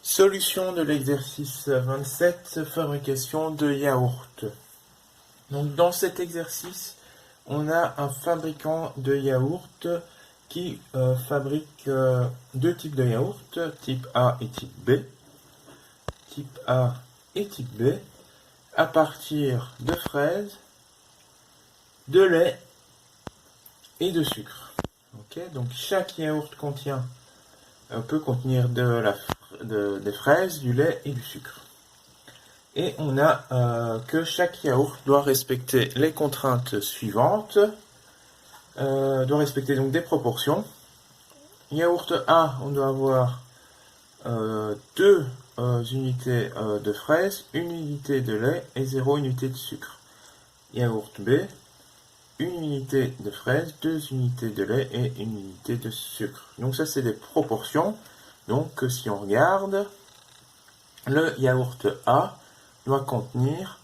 Solution de l'exercice 27, fabrication de yaourt. Donc dans cet exercice, on a un fabricant de yaourt qui fabrique deux types de yaourt, type A et type B. Type A et type B, à partir de fraises, de lait et de sucre. Donc chaque yaourt peut contenir des fraises, du lait et du sucre. Et on a que chaque yaourt doit respecter les contraintes suivantes, doit respecter donc des proportions. Yaourt A, on doit avoir 2 unités de fraises, 1 unité de lait et 0 unité de sucre. Yaourt B, 1 unité de fraises, 2 unités de lait et 1 unité de sucre. Donc ça c'est des proportions. Donc si on regarde, le yaourt A doit contenir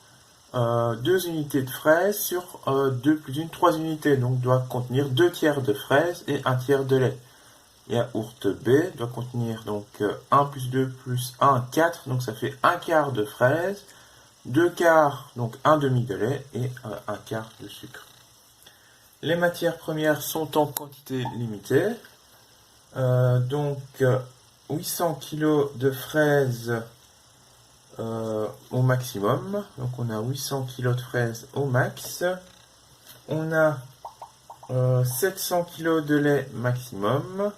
2 unités de fraises sur 2 plus 1, 3 unités. Donc doit contenir 2 tiers de fraises et 1 tiers de lait. Yaourt B doit contenir donc 1 plus 2 plus 1, 4. Donc ça fait 1 quart de fraises, 2 quarts, donc 1 demi de lait et 1 quart de sucre. Les matières premières sont en quantité limitée. Donc 800 kg de fraises au maximum. Donc on a 800 kg de fraises au max. On a 700 kg de lait maximum.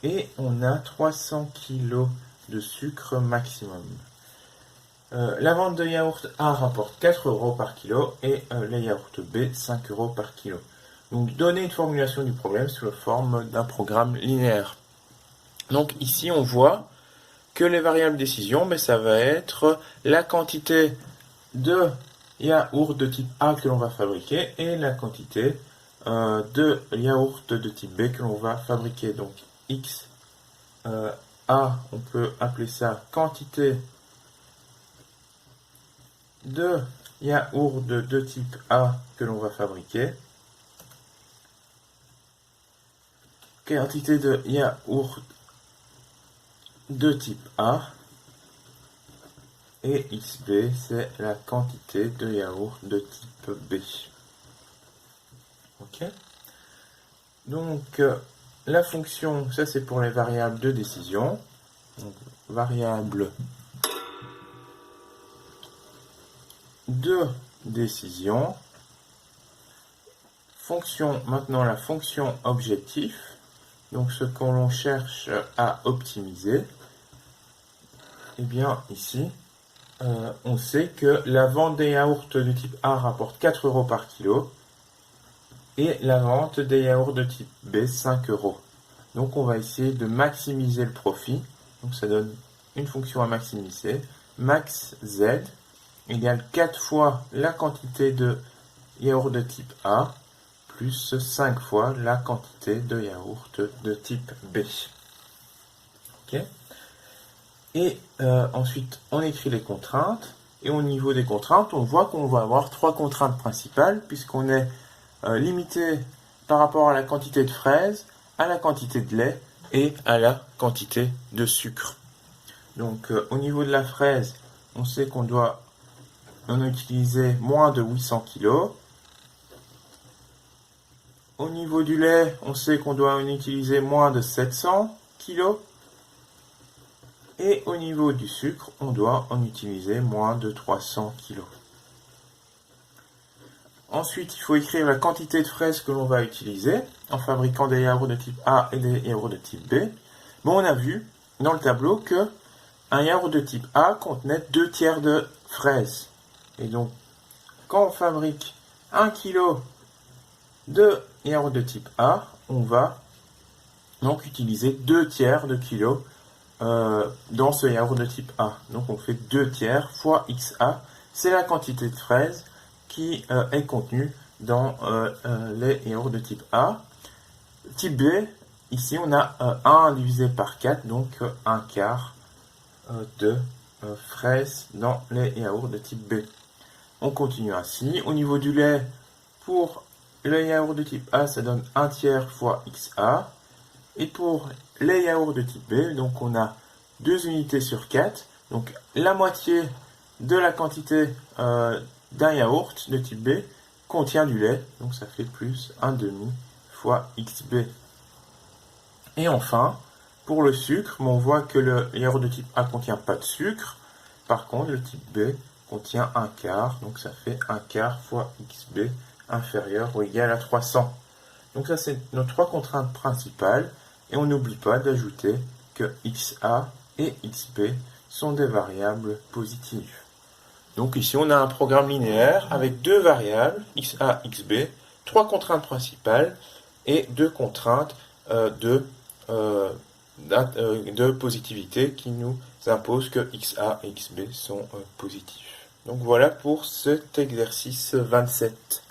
Et on a 300 kg de sucre maximum. La vente de yaourt A rapporte 4 € par kilo et les yaourts B 5 € par kilo. Donc donner une formulation du problème sous la forme d'un programme linéaire. Donc ici on voit que les variables décision, mais ça va être la quantité de yaourt de type A que l'on va fabriquer et la quantité de yaourt de type B que l'on va fabriquer. Donc X A, on peut appeler ça quantité de yaourt de type A que l'on va fabriquer. Quantité de yaourt de type A. Et XB, c'est la quantité de yaourt de type B. Ok. Donc, la fonction, ça c'est pour les variables de décision. Donc, variable de décision. Fonction, maintenant la fonction objectif. Donc, ce qu'on l'on cherche à optimiser. Et bien, ici, on sait que la vente des yaourts de type A rapporte 4 € par kilo et la vente des yaourts de type B 5 €. Donc on va essayer de maximiser le profit. Donc ça donne une fonction à maximiser. Max Z égale 4 fois la quantité de yaourt de type A plus 5 fois la quantité de yaourt de type B. Ok. Et ensuite, on écrit les contraintes. Et au niveau des contraintes, on voit qu'on va avoir 3 contraintes principales, puisqu'on est limité par rapport à la quantité de fraises, à la quantité de lait et à la quantité de sucre. Donc, au niveau de la fraise, on sait qu'on doit en utiliser moins de 800 kg. Au niveau du lait, on sait qu'on doit en utiliser moins de 700 kg. Et au niveau du sucre, on doit en utiliser moins de 300 kg. Ensuite, il faut écrire la quantité de fraises que l'on va utiliser en fabriquant des yaourts de type A et des yaourts de type B. Bon, on a vu dans le tableau que un yaourt de type A contenait 2 tiers de fraises. Et donc, quand on fabrique 1 kg de yaourt de type A, on va donc utiliser 2 tiers de kilo dans ce yaourt de type A. Donc on fait 2 tiers fois XA, c'est la quantité de fraises qui est contenue dans les yaourts de type A. Type B, ici on a 1 divisé par 4, donc 1 quart de fraises dans les yaourts de type B. On continue ainsi. Au niveau du lait, pour le yaourt de type A, ça donne 1 tiers fois XA. Et pour les yaourts de type B, donc on a 2 unités sur 4, donc la moitié de la quantité d'un yaourt de type B contient du lait, donc ça fait plus 1,5 fois XB. Et enfin, pour le sucre, on voit que le yaourt de type A ne contient pas de sucre, par contre le type B contient 1/4, donc ça fait 1/4 fois XB inférieur ou égal à 300. Donc ça c'est nos 3 contraintes principales, et on n'oublie pas d'ajouter que XA et XB sont des variables positives. Donc ici on a un programme linéaire avec 2 variables, XA, XB, 3 contraintes principales et 2 contraintes de positivité qui nous imposent que XA et XB sont positifs. Donc voilà pour cet exercice 27.